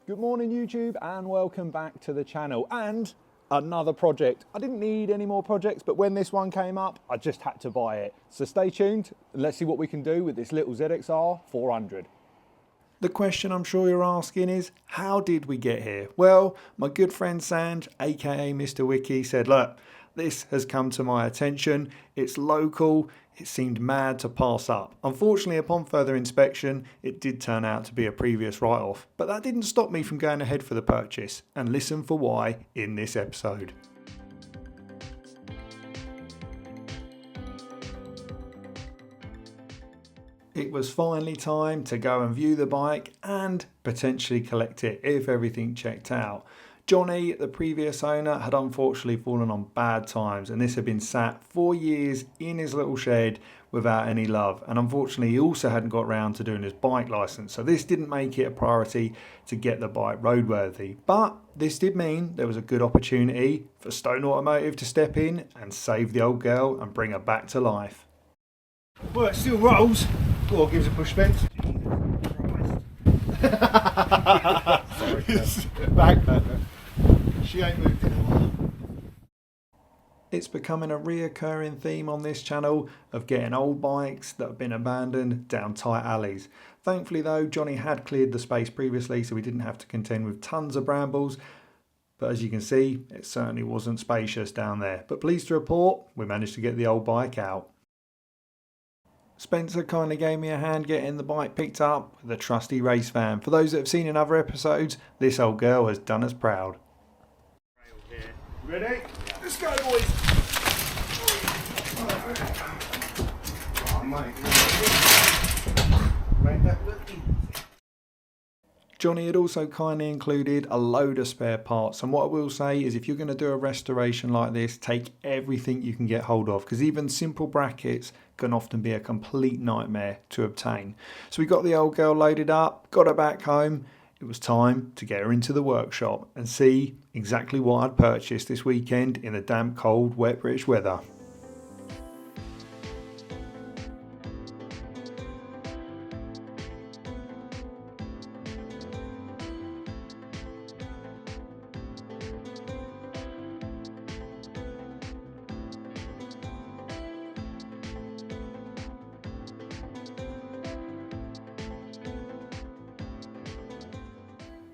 Good morning YouTube and welcome back to the channel and another project. I didn't need any more projects, but when this one came up I just had to buy it. So stay tuned and let's see what we can do with this little ZXR400. The question I'm sure you're asking is, how did we get here? Well, my good friend Sanj, aka Mr. Wikki, said, look, this has come to my attention, it's local, it seemed mad to pass up. Unfortunately, upon further inspection, it did turn out to be a previous write-off, but that didn't stop me from going ahead for the purchase, and listen for why in this episode. It was finally time to go and view the bike and potentially collect it if everything checked out. Johnny, the previous owner, had unfortunately fallen on bad times and this had been sat 4 years in his little shed without any love, and unfortunately he also hadn't got round to doing his bike licence, so this didn't make it a priority to get the bike roadworthy. But this did mean there was a good opportunity for Stone Automotive to step in and save the old girl and bring her back to life. Well, it still rolls. Or gives a push Spence. Sorry, back. She ain't moved in a while. It's becoming a reoccurring theme on this channel of getting old bikes that have been abandoned down tight alleys. Thankfully though, Johnny had cleared the space previously so we didn't have to contend with tons of brambles. But as you can see, it certainly wasn't spacious down there. But pleased to report, we managed to get the old bike out. Spencer kindly gave me a hand getting the bike picked up with a trusty race van. For those that have seen in other episodes, this old girl has done us proud. Ready? Let's go, boys. Oh, mate. Made that look easy. Johnny had also kindly included a load of spare parts, and what I will say is if you're going to do a restoration like this, take everything you can get hold of, because even simple brackets can often be a complete nightmare to obtain. So we got the old girl loaded up, got her back home. It was time to get her into the workshop and see exactly what I'd purchased this weekend in the damp, cold, wet British weather.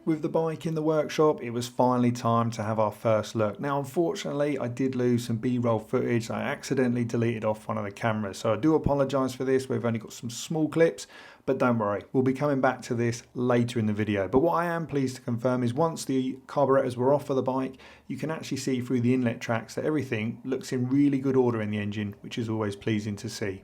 With the bike in the workshop, it was finally time to have our first look. Now unfortunately I did lose some B-roll footage. I accidentally deleted off one of the cameras, so I do apologise for this. We've only got some small clips, but don't worry, we'll be coming back to this later in the video. But what I am pleased to confirm is once the carburetors were off of the bike, you can actually see through the inlet tracks that everything looks in really good order in the engine, which is always pleasing to see.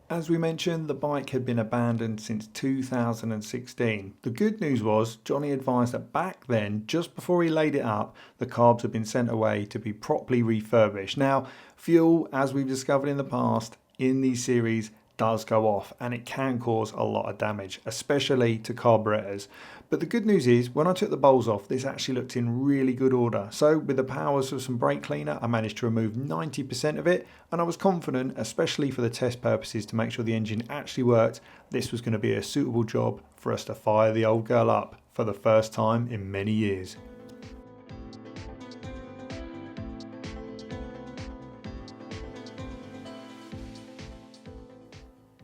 As we mentioned, the bike had been abandoned since 2016. The good news was Johnny advised that back then, just before he laid it up, the carbs had been sent away to be properly refurbished. Now, fuel, as we've discovered in the past, in these series does go off and it can cause a lot of damage, especially to carburetors. But the good news is when I took the bowls off, this actually looked in really good order. So with the powers of some brake cleaner, I managed to remove 90% of it, and I was confident, especially for the test purposes to make sure the engine actually worked, this was going to be a suitable job for us to fire the old girl up for the first time in many years.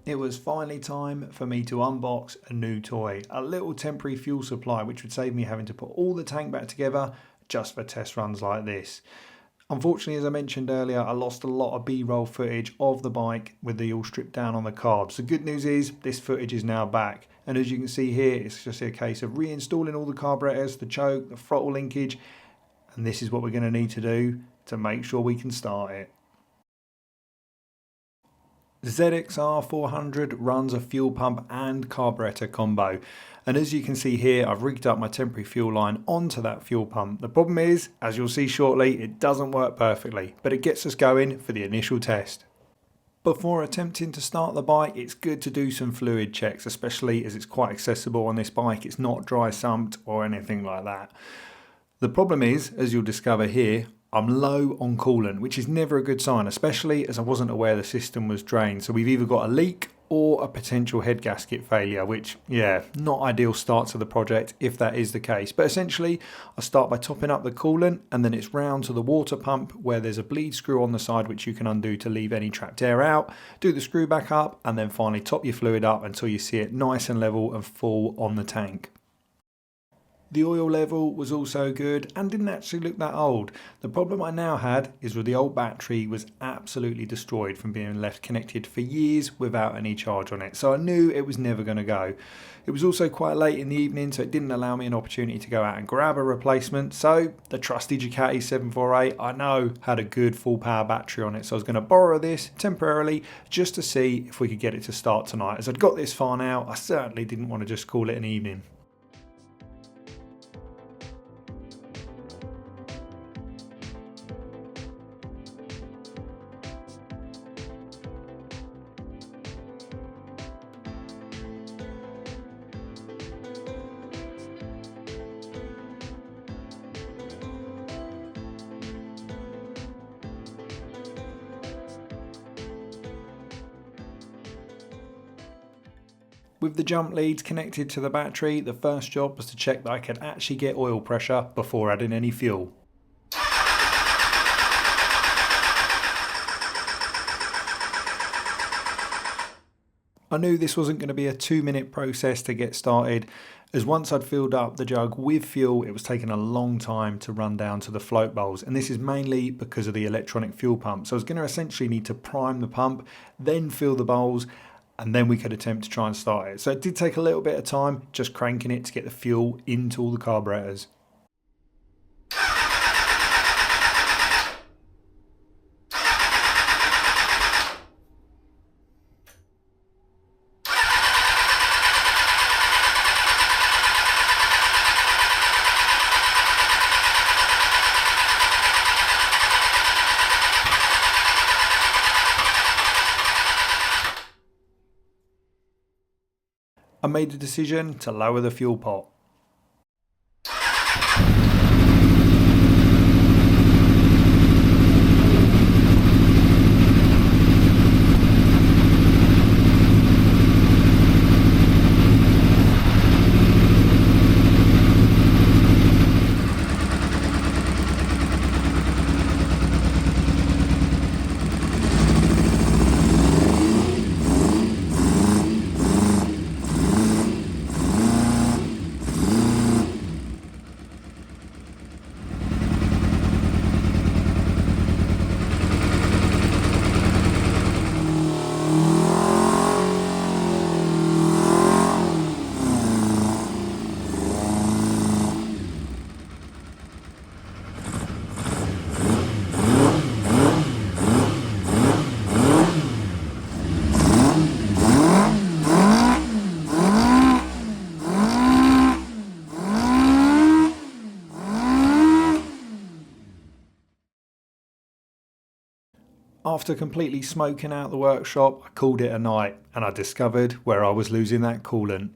It was finally time for me to unbox a new toy, a little temporary fuel supply which would save me having to put all the tank back together just for test runs like this. Unfortunately, as I mentioned earlier, I lost a lot of B-roll footage of the bike with the all stripped down on the carbs. The good news is this footage is now back, and as you can see here, it's just a case of reinstalling all the carburetors, the choke, the throttle linkage, and this is what we're going to need to do to make sure we can start it. ZXR400 runs a fuel pump and carburetor combo, and as you can see here, I've rigged up my temporary fuel line onto that fuel pump. The problem is, as you'll see shortly, it doesn't work perfectly, but it gets us going for the initial test. Before attempting to start the bike, it's good to do some fluid checks, especially as it's quite accessible on this bike. It's not dry sumped or anything like that. The problem is, as you'll discover here, I'm low on coolant, which is never a good sign, especially as I wasn't aware the system was drained. So we've either got a leak or a potential head gasket failure, which, yeah, not ideal start to the project if that is the case. But essentially, I start by topping up the coolant, and then it's round to the water pump where there's a bleed screw on the side which you can undo to leave any trapped air out. Do the screw back up, and then finally top your fluid up until you see it nice and level and full on the tank. The oil level was also good and didn't actually look that old. The problem I now had is with the old battery was absolutely destroyed from being left connected for years without any charge on it, so I knew it was never going to go. It was also quite late in the evening, so it didn't allow me an opportunity to go out and grab a replacement, so the trusty Ducati 748 I know had a good full power battery on it, so I was going to borrow this temporarily just to see if we could get it to start tonight. As I'd got this far now, I certainly didn't want to just call it an evening. With the jump leads connected to the battery, the first job was to check that I could actually get oil pressure before adding any fuel. I knew this wasn't going to be a 2-minute process to get started, as once I'd filled up the jug with fuel, it was taking a long time to run down to the float bowls, and this is mainly because of the electronic fuel pump. So I was going to essentially need to prime the pump, then fill the bowls, and then we could attempt to try and start it. So it did take a little bit of time just cranking it to get the fuel into all the carburetors. I made the decision to lower the fuel pot. After completely smoking out the workshop, I called it a night, and I discovered where I was losing that coolant.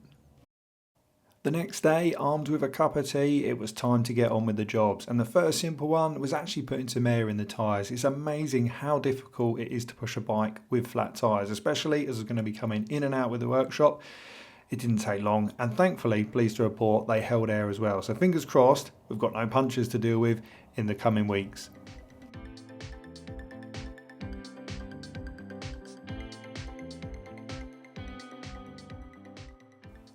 The next day, armed with a cup of tea, it was time to get on with the jobs, and the first simple one was actually putting some air in the tyres. It's amazing how difficult it is to push a bike with flat tyres, especially as I was going to be coming in and out with the workshop. It didn't take long, and thankfully, pleased to report, they held air as well. So fingers crossed, we've got no punctures to deal with in the coming weeks.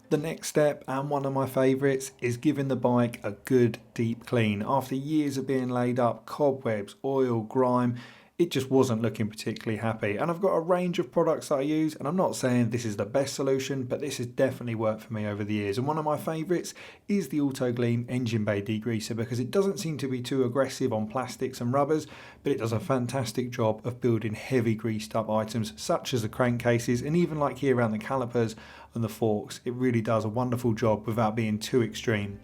The next step, and one of my favourites, is giving the bike a good deep clean. After years of being laid up, cobwebs, oil, grime, it just wasn't looking particularly happy. And I've got a range of products that I use, and I'm not saying this is the best solution, but this has definitely worked for me over the years. And one of my favourites is the Auto Gleam engine bay degreaser, because it doesn't seem to be too aggressive on plastics and rubbers, but it does a fantastic job of building heavy greased up items such as the crankcases, and even like here around the calipers and the forks. It really does a wonderful job without being too extreme.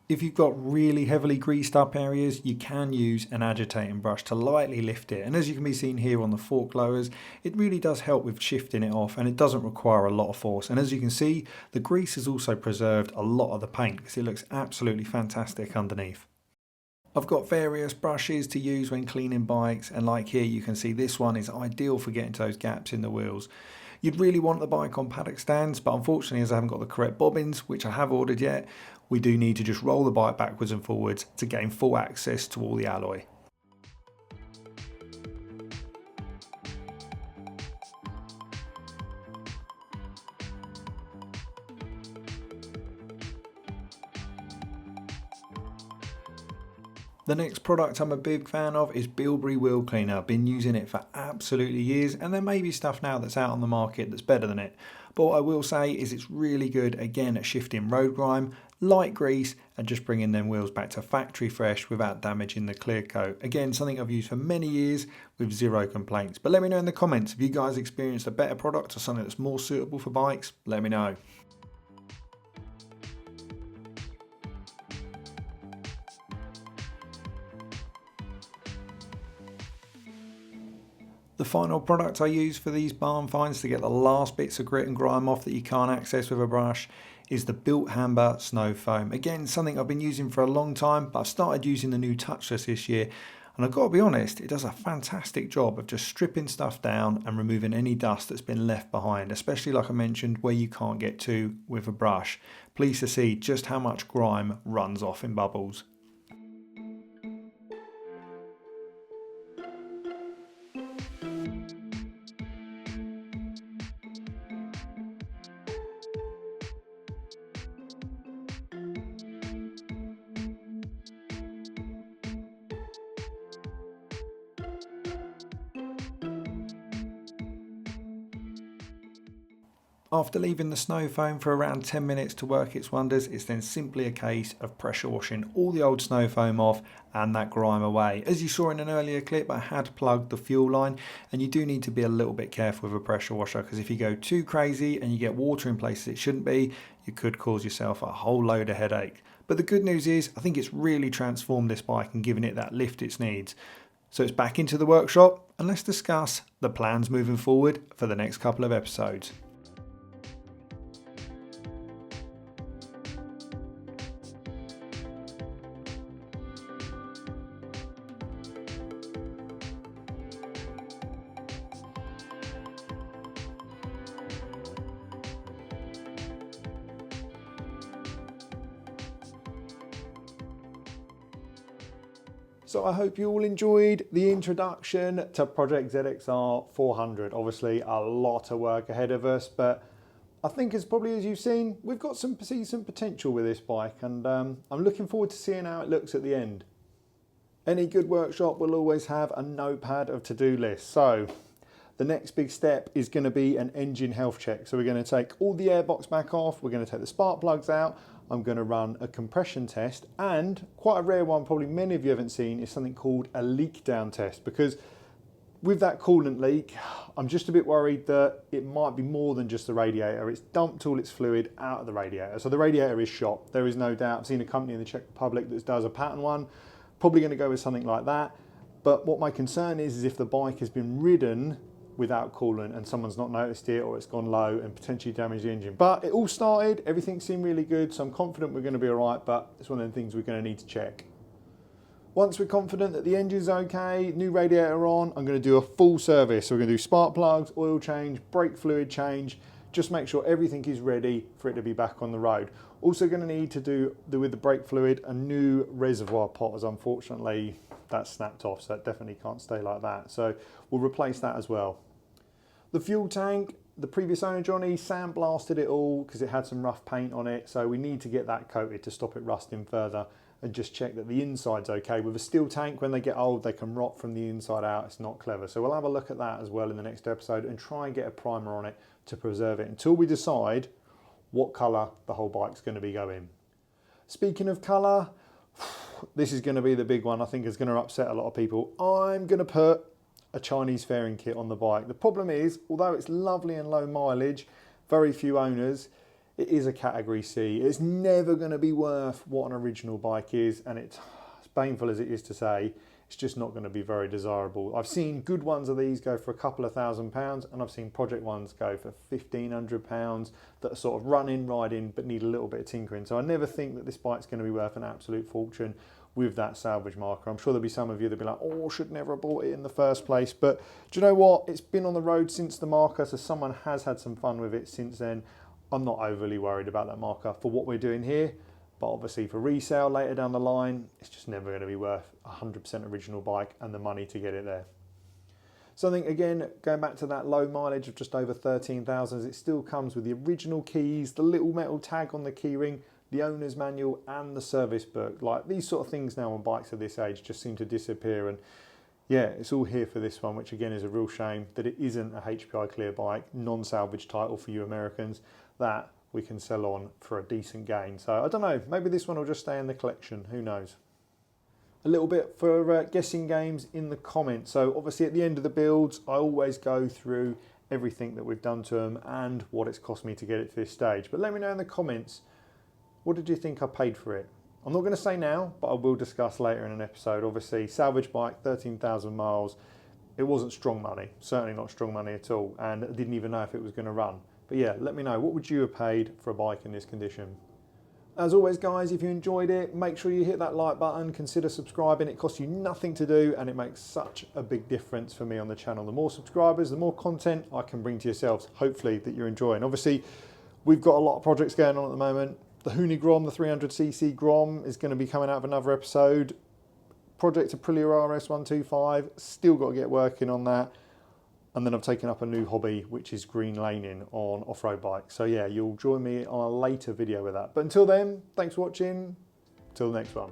If you've got really heavily greased up areas, you can use an agitating brush to lightly lift it. And as you can be seen here on the fork lowers, it really does help with shifting it off, and it doesn't require a lot of force. And as you can see, the grease has also preserved a lot of the paint because it looks absolutely fantastic underneath. I've got various brushes to use when cleaning bikes, and like here you can see this one is ideal for getting to those gaps in the wheels. You'd really want the bike on paddock stands, but unfortunately as I haven't got the correct bobbins, which I have ordered yet, we do need to just roll the bike backwards and forwards to gain full access to all the alloy. The next product I'm a big fan of is Bilberry Wheel Cleaner. I've been using it for absolutely years, and there may be stuff now that's out on the market that's better than it. But what I will say is it's really good again at shifting road grime, light grease, and just bringing them wheels back to factory fresh without damaging the clear coat. Again, something I've used for many years with zero complaints. But let me know in the comments if you guys experienced a better product or something that's more suitable for bikes. Let me know. The final product I use for these barn finds to get the last bits of grit and grime off that you can't access with a brush is the Built Hamber Snow Foam. Again, something I've been using for a long time, but I've started using the new touchless this year, and I've got to be honest, it does a fantastic job of just stripping stuff down and removing any dust that's been left behind, especially like I mentioned where you can't get to with a brush. Pleased to see just how much grime runs off in bubbles. After leaving the snow foam for around 10 minutes to work its wonders, it's then simply a case of pressure washing all the old snow foam off and that grime away. As you saw in an earlier clip, I had plugged the fuel line, and you do need to be a little bit careful with a pressure washer, because if you go too crazy and you get water in places it shouldn't be, you could cause yourself a whole load of headache. But the good news is I think it's really transformed this bike and given it that lift it needs. So it's back into the workshop, and let's discuss the plans moving forward for the next couple of episodes. So I hope you all enjoyed the introduction to Project ZXR400. Obviously a lot of work ahead of us, but I think as probably as you've seen, we've got some potential with this bike, and I'm looking forward to seeing how it looks at the end. Any good workshop will always have a notepad of to-do lists. So the next big step is going to be an engine health check. So we're going to take all the airbox back off, we're going to take the spark plugs out, I'm going to run a compression test, and quite a rare one, probably many of you haven't seen, is something called a leak down test, because with that coolant leak, I'm just a bit worried that it might be more than just the radiator. It's dumped all its fluid out of the radiator. So the radiator is shot, there is no doubt. I've seen a company in the Czech Republic that does a pattern one, probably going to go with something like that. But what my concern is if the bike has been ridden without coolant and someone's not noticed it, or it's gone low and potentially damaged the engine. But it all started, everything seemed really good, so I'm confident we're going to be all right, but it's one of the things we're going to need to check. Once we're confident that the engine's okay, new radiator on, I'm going to do a full service. So we're going to do spark plugs, oil change, brake fluid change, just make sure everything is ready for it to be back on the road. Also going to need to do with the brake fluid a new reservoir pot, as unfortunately that's snapped off, so it definitely can't stay like that. So we'll replace that as well. The fuel tank, the previous owner Johnny sandblasted it all because it had some rough paint on it, so we need to get that coated to stop it rusting further and just check that the inside's okay. With a steel tank, when they get old, they can rot from the inside out. It's not clever. So we'll have a look at that as well in the next episode and try and get a primer on it to preserve it until we decide what colour the whole bike's going to be going. Speaking of colour, this is going to be the big one. I think is going to upset a lot of people. I'm going to put a Chinese fairing kit on the bike. The problem is, although it's lovely and low mileage, very few owners, it is a category C. It's never going to be worth what an original bike is, and it's as painful as it is to say, it's just not going to be very desirable. I've seen good ones of these go for a couple of £1,000, and I've seen project ones go for £1,500 that are sort of running, riding, but need a little bit of tinkering. So I never think that this bike's going to be worth an absolute fortune with that salvage marker. I'm sure there'll be some of you that'll be like, oh, I should never have bought it in the first place. But do you know what? It's been on the road since the marker, so someone has had some fun with it since then. I'm not overly worried about that marker for what we're doing here. But obviously for resale later down the line, it's just never going to be worth 100% original bike and the money to get it there. So I think, again, going back to that low mileage of just over 13,000, it still comes with the original keys, the little metal tag on the keyring, the owner's manual and the service book. Like, these sort of things now on bikes of this age just seem to disappear. And yeah, it's all here for this one, which again is a real shame that it isn't a HPI clear bike, non-salvage title for you Americans, that we can sell on for a decent gain. So I don't know, maybe this one will just stay in the collection, who knows. A little bit for guessing games in the comments. So obviously at the end of the builds, I always go through everything that we've done to them and what it's cost me to get it to this stage. But let me know in the comments, what did you think I paid for it? I'm not going to say now, but I will discuss later in an episode. Obviously, salvage bike, 13,000 miles. It wasn't strong money, certainly not strong money at all. And I didn't even know if it was going to run. But yeah, let me know, what would you have paid for a bike in this condition? As always guys, if you enjoyed it, make sure you hit that like button, consider subscribing. It costs you nothing to do and it makes such a big difference for me on the channel. The more subscribers, the more content I can bring to yourselves, hopefully that you're enjoying. Obviously, we've got a lot of projects going on at the moment. The Hoonies Grom, the 300cc Grom is going to be coming out of another episode. Project Aprilia RS125, still got to get working on that. And then I've taken up a new hobby, which is green laning on off-road bikes. So yeah, you'll join me on a later video with that. But until then, thanks for watching. Till the next one.